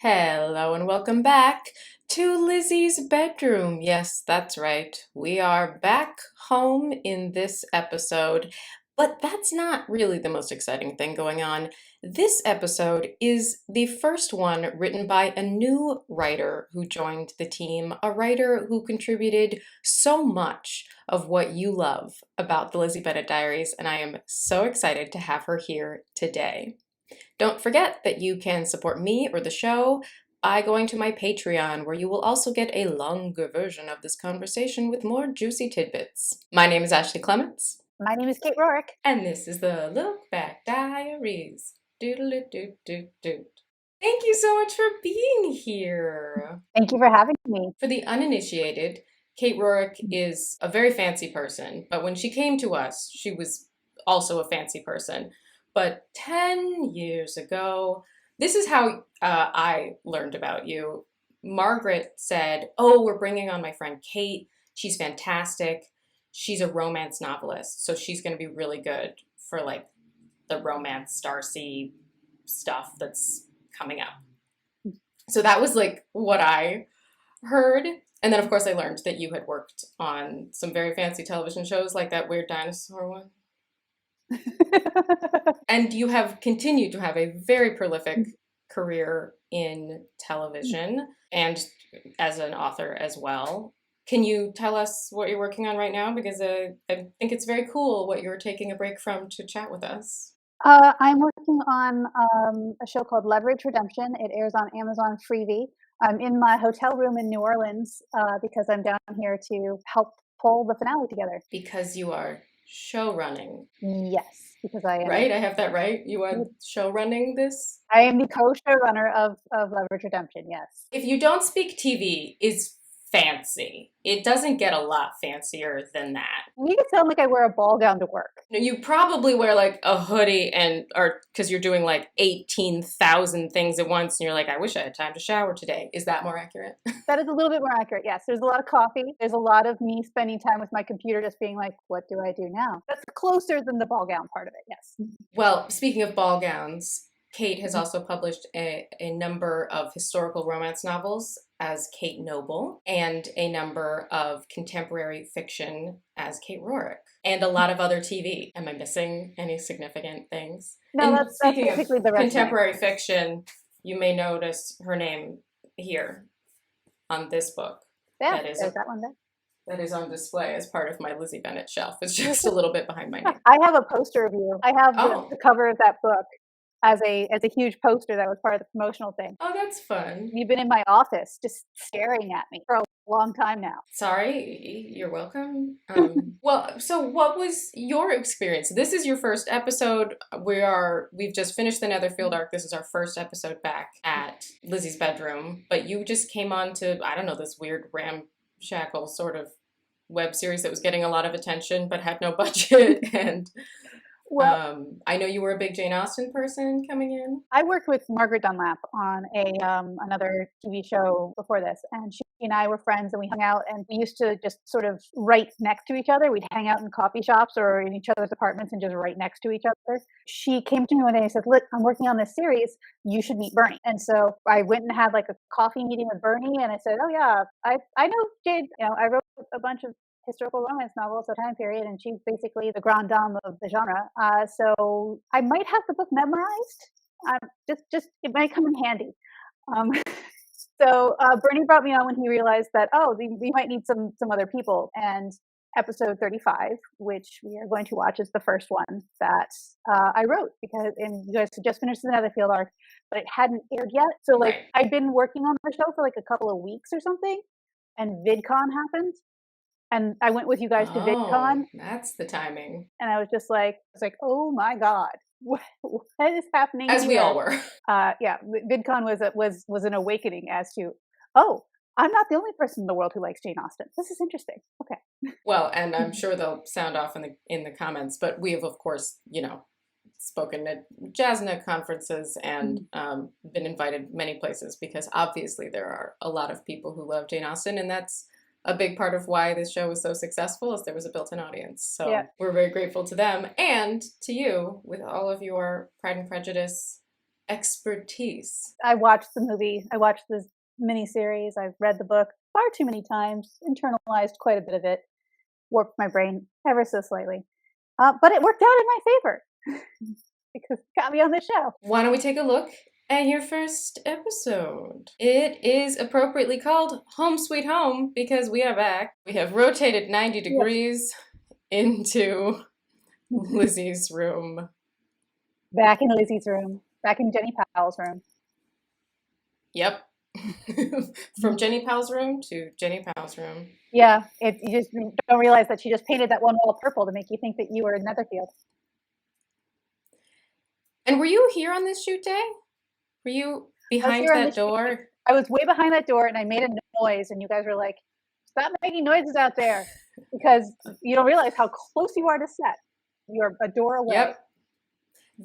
Hello and welcome back to Lizzie's bedroom. Yes, that's right. We are back home in this episode, but that's not really the most exciting thing going on. This episode is the first one written by a new writer who joined the team, a writer who contributed so much of what you love about the Lizzie Bennet Diaries, and I am so excited to have her here today. Don't forget that you can support me or the show by going to my Patreon, where you will also get a longer version of this conversation with more juicy tidbits. My name is Ashley Clements. My name is Kate Rorick. And this is the Look Back Diaries. Doodle-doo-doo-doo. Thank you so much for being here. Thank you for having me. For the uninitiated, Kate Rorick is a very fancy person, but when she came to us, she was also a fancy person. But 10 years ago, this is how I learned about you. Margaret said, "Oh, we're bringing on my friend Kate. She's fantastic. She's a romance novelist, so she's going to be really good for like the romance Starcy stuff that's coming up." So that was like what I heard. And then, of course, I learned that you had worked on some very fancy television shows like that weird dinosaur one. And you have continued to have a very prolific career in television and as an author as well. Can you tell us what you're working on right now? Because I think it's very cool what you're taking a break from to chat with us. I'm working on a show called Leverage Redemption. It airs on Amazon Freevee. I'm in my hotel room in New Orleans because I'm down here to help pull the finale together. Because you are show running. Yes, because I am. Right? I have that right? You are show running this? I am the co-showrunner of Leverage Redemption, yes. If you don't speak TV, is fancy. It doesn't get a lot fancier than that. You can sound like I wear a ball gown to work. You probably wear like a hoodie or because you're doing like 18,000 things at once and you're like, I wish I had time to shower today. Is that more accurate? That is a little bit more accurate, yes. There's a lot of coffee. There's a lot of me spending time with my computer just being like, what do I do now? That's closer than the ball gown part of it, yes. Well, speaking of ball gowns, Kate has also published a number of historical romance novels as Kate Noble and a number of contemporary fiction as Kate Rorick and a lot of other TV. Am I missing any significant things? No, that's basically the resume. Contemporary fiction, you may notice her name here on this book. Yeah, there's that one there. That is on display as part of my Lizzie Bennet shelf. It's just a little bit behind my name. I have a poster of you. I have the cover of that book as a huge poster that was part of the promotional thing. Oh, that's fun. You've been in my office just staring at me for a long time now. Sorry, you're welcome. Well, so what was your experience? This is your first episode. We've just finished the Netherfield arc. This is our first episode back at Lizzie's bedroom. But you just came on to, I don't know, this weird ramshackle sort of web series that was getting a lot of attention but had no budget. And I know you were a big Jane Austen person coming in. I worked with Margaret Dunlap on another TV show before this, and she and I were friends, and we hung out, and we used to just sort of write next to each other. We'd hang out in coffee shops or in each other's apartments and just write next to each other. She came to me one day and said, "Look, I'm working on this series. You should meet Bernie." And so I went and had like a coffee meeting with Bernie, and I said, "Oh yeah, I know Jade. I wrote a bunch of historical romance novels of time period, and she's basically the grande dame of the genre. So I might have the book memorized. Just it might come in handy." So Bernie brought me on when he realized that we might need some other people. And episode 35, which we are going to watch, is the first one that I wrote and you guys had just finished the Netherfield arc, but it hadn't aired yet. So I'd been working on the show for like a couple of weeks or something, and VidCon happened. And I went with you guys to VidCon. That's the timing. And I was just like, oh my God, what is happening? As we all were. Yeah, VidCon was an awakening as to, I'm not the only person in the world who likes Jane Austen. This is interesting. Okay. Well, and I'm sure they'll sound off in the comments, but we have, of course, spoken at JazzNet conferences and been invited many places because obviously there are a lot of people who love Jane Austen, and that's a big part of why this show was so successful is there was a built-in audience. So We're very grateful to them and to you with all of your Pride and Prejudice expertise. I watched the movie. I watched the miniseries. I've read the book far too many times, internalized quite a bit of it, warped my brain ever so slightly. But it worked out in my favor because it got me on the show. Why don't we take a look at your first episode? It is appropriately called Home Sweet Home because we are back. We have rotated 90 degrees into Lizzie's room. Back in Lizzie's room. Back in Jenny Powell's room. Yep. From Jenny Powell's room to Jenny Powell's room. Yeah, you just don't realize that she just painted that one wall purple to make you think that you were in Netherfield. And were you here on this shoot day? Were you behind that door? I was way behind that door and I made a noise and you guys were like, stop making noises out there, because you don't realize how close you are to set. You're a door away. Yep.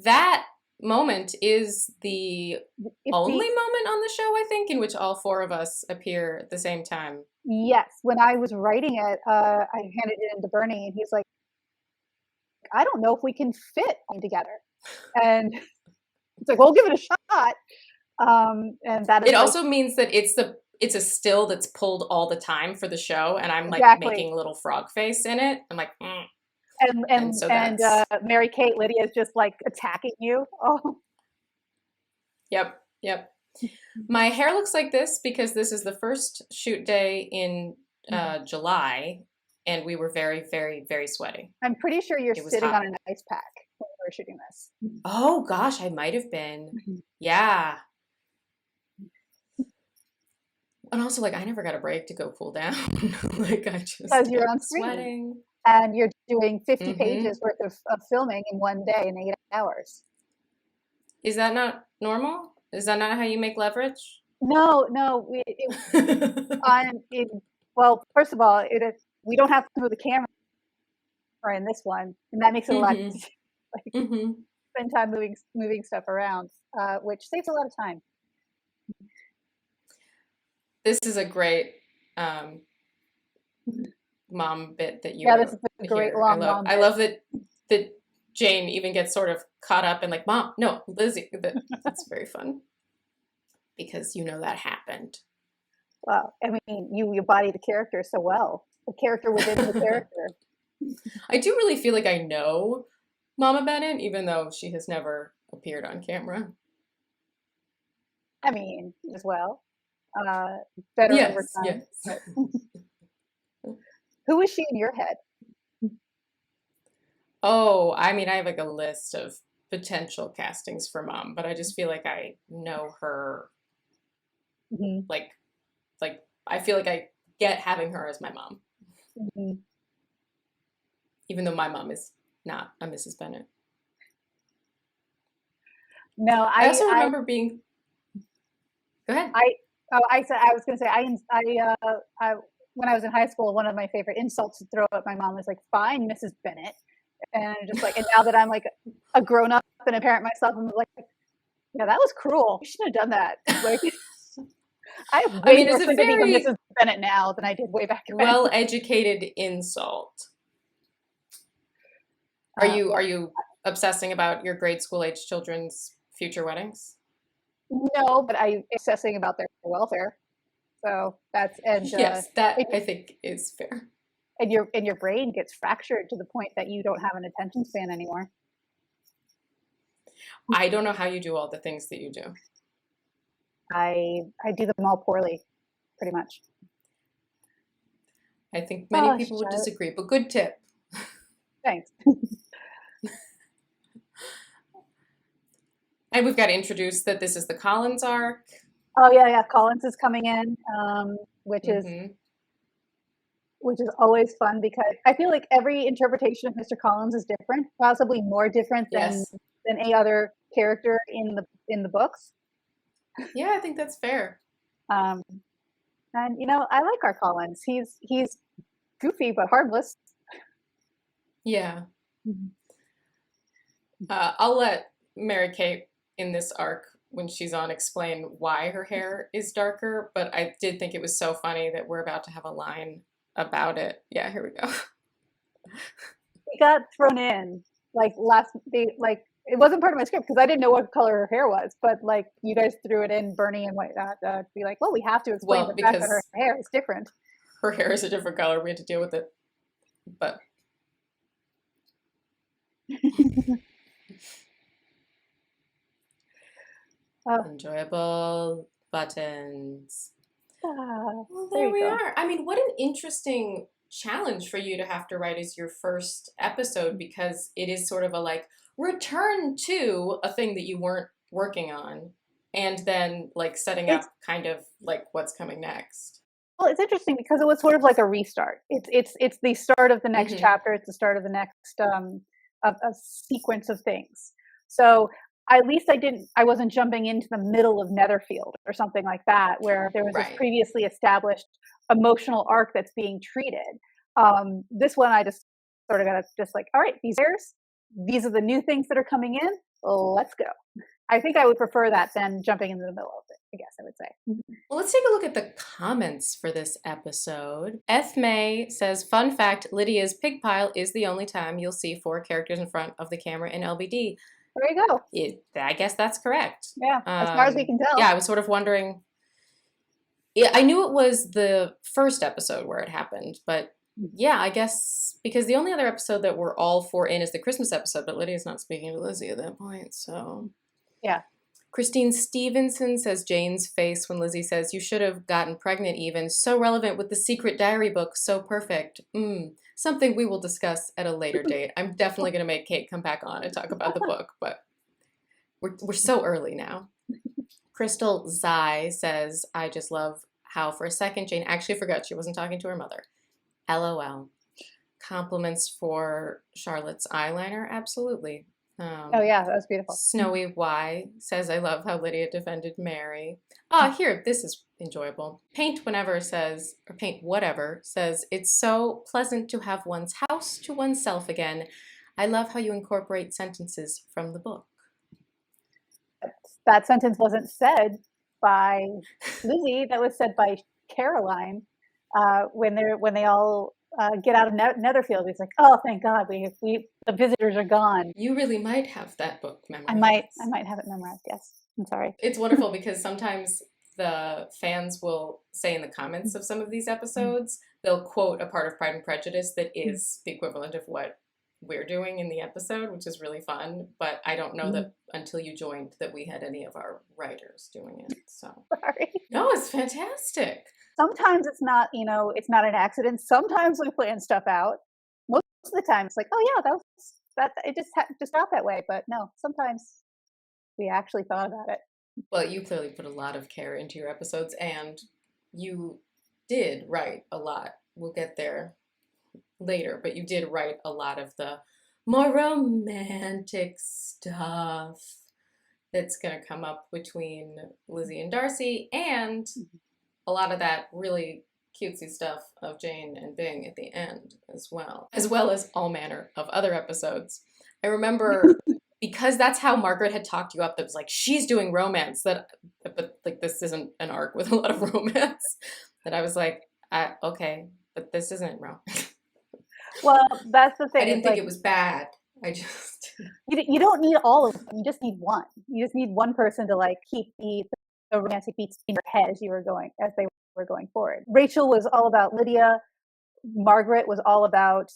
That moment is the only moment on the show, I think, in which all four of us appear at the same time. Yes. When I was writing it, I handed it in to Bernie and he's like, I don't know if we can fit together. And it's like, well, give it a shot. And that is it also means that it's a still that's pulled all the time for the show, and I'm like making a little frog face in it. I'm like, and Mary Kate, Lydia is just like attacking you. Oh, yep. My hair looks like this because this is the first shoot day in July, and we were very, very, very sweaty. I'm pretty sure you're sitting on an ice pack when we were shooting this. Oh gosh, I might have been. Yeah. And also, like, I never got a break to go cool down. Like, I just because you're on sweating. And you're doing 50 pages worth of filming in one day in 8 hours. Is that not normal? Is that not how you make leverage? No. Well, first of all, we don't have to move the camera in this one, and that makes it a lot easier. Spend time moving stuff around, which saves a lot of time. This is a great mom bit that you wrote. This is a great long mom bit. I love that Jane even gets sort of caught up in like, Mom, no, Lizzie. That's very fun because you know that happened. Well, I mean, you embody the character so well. The character within the character. I do really feel like I know Mama Bennett, even though she has never appeared on camera. I mean, as well. Better over time. Yes. Who is she in your head? Oh, I mean, I have like a list of potential castings for Mom, but I just feel like I know her. Like I feel like I get having her as my mom. Even though my mom is not a Mrs. Bennett. No, I also remember being. Go ahead. I was going to say, when I was in high school, one of my favorite insults to throw at my mom was like, "Fine, Mrs. Bennett," and just like, and now that I'm like a grown up and a parent myself, I'm like, yeah, that was cruel. You shouldn't have done that. Like, I have way more sympathy for Mrs. Bennett now than I did way back then. Well-educated insult. Are you obsessing about your grade school age children's future weddings? No, but I'm obsessing about their welfare. So that's yes, that I think is fair. And your brain gets fractured to the point that you don't have an attention span anymore. I don't know how you do all the things that you do. I do them all poorly, pretty much. I think many people would disagree, but good tip. Thanks. And we've got to introduce that this is the Collins arc. Oh yeah, Collins is coming in, which is always fun because I feel like every interpretation of Mr. Collins is different, possibly more different than any other character in the books. Yeah, I think that's fair. And you know, I like our Collins. He's goofy but harmless. Yeah. I'll let Mary Kate in this arc when she's on explain why her hair is darker, but I did think it was so funny that we're about to have a line about it. Yeah, here we go. We got thrown in like it wasn't part of my script because I didn't know what color her hair was. But like you guys threw it in, Bernie and whatnot, to be like, well, we have to explain Well, the fact that her because hair is different. her hair is a different color, we had to deal with it. But enjoyable buttons. Well, There there you we go. are. I mean, what an interesting challenge for you to have to write as your first episode, because it is sort of a like return to a thing that you weren't working on, and then like setting It's up kind of like what's coming next. Well, it's interesting because it was sort of like a restart. It's the start of the next Mm-hmm. chapter. It's the start of the next a sequence of things. So at least I wasn't jumping into the middle of Netherfield or something like that, where there was this Right. previously established emotional arc that's being treated. This one, I just sort of got to just like, all right, these are the new things that are coming in. Let's go. I think I would prefer that than jumping into the middle of it, I guess I would say. Well, let's take a look at the comments for this episode. F. May says, fun fact, Lydia's pig pile is the only time you'll see 4 characters in front of the camera in LBD. There you go. I guess that's correct. Yeah, as far as we can tell. Yeah, I was sort of wondering. Yeah, I knew it was the first episode where it happened, but yeah, I guess because the only other episode that we're all 4 in is the Christmas episode, but Lydia's not speaking to Lizzie at that point, so. Yeah. Christine Stevenson says Jane's face when Lizzie says, you should have gotten pregnant even. So relevant with the secret diary book. So perfect. Something we will discuss at a later date. I'm definitely going to make Kate come back on and talk about the book, but we're so early now. Crystal Zai says, I just love how for a second Jane actually forgot she wasn't talking to her mother. LOL. Compliments for Charlotte's eyeliner. Absolutely. Oh yeah, that was beautiful. Snowy Y says, I love how Lydia defended Mary. Here, this is enjoyable. Paint Whatever says, it's so pleasant to have one's house to oneself again. I love how you incorporate sentences from the book. That sentence wasn't said by Lizzie. That was said by Caroline when they all get out of Netherfield. He's like, oh, thank God, the visitors are gone. You really might have that book memorized. I might have it memorized. Yes, I'm sorry. It's wonderful because sometimes the fans will say in the comments of some of these episodes, they'll quote a part of Pride and Prejudice that is the equivalent of what we're doing in the episode, which is really fun. But I don't know that until you joined that we had any of our writers doing it. So sorry. No, it's fantastic. Sometimes it's not, it's not an accident. Sometimes we plan stuff out. Most of the time it's like, oh yeah, it just out that way. But no, sometimes we actually thought about it. Well, you clearly put a lot of care into your episodes, and you did write a lot. We'll get there later, but you did write a lot of the more romantic stuff that's going to come up between Lizzie and Darcy, and a lot of that really cutesy stuff of Jane and Bing at the end as well as all manner of other episodes. I remember because that's how Margaret had talked you up, that was like, she's doing romance, but like this isn't an arc with a lot of romance, that I was like, okay, but this isn't romance. Well, that's the thing. I didn't think it was bad. I just you don't need all of them. You just need one. You just need one person to like keep the romantic beats in your head as they were going forward. Rachel was all about Lydia. Margaret was all about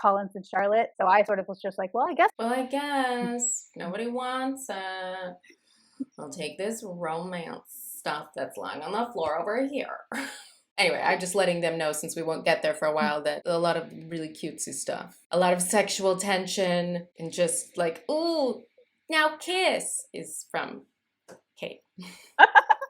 Collins and Charlotte. So I sort of was just like, well, I guess nobody wants it. I'll take this romance stuff that's lying on the floor over here. Anyway, I'm just letting them know, since we won't get there for a while, that a lot of really cutesy stuff, a lot of sexual tension, and just like, ooh, now kiss, is from Kate.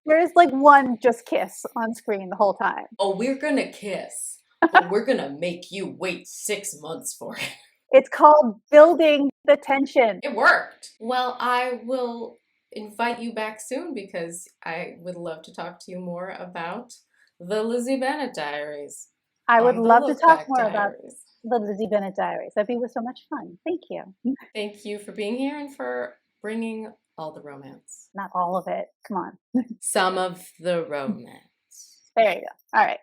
There is like one just kiss on screen the whole time. Oh, we're gonna kiss, but we're gonna make you wait 6 months for it. It's called building the tension. It worked. Well, I will invite you back soon because I would love to talk to you more about the Lizzie Bennet Diaries. I would love to talk more about the Lizzie Bennet Diaries. That'd be so much fun. Thank you. Thank you for being here and for bringing all the romance. Not all of it. Come on. Some of the romance. There you go. All right.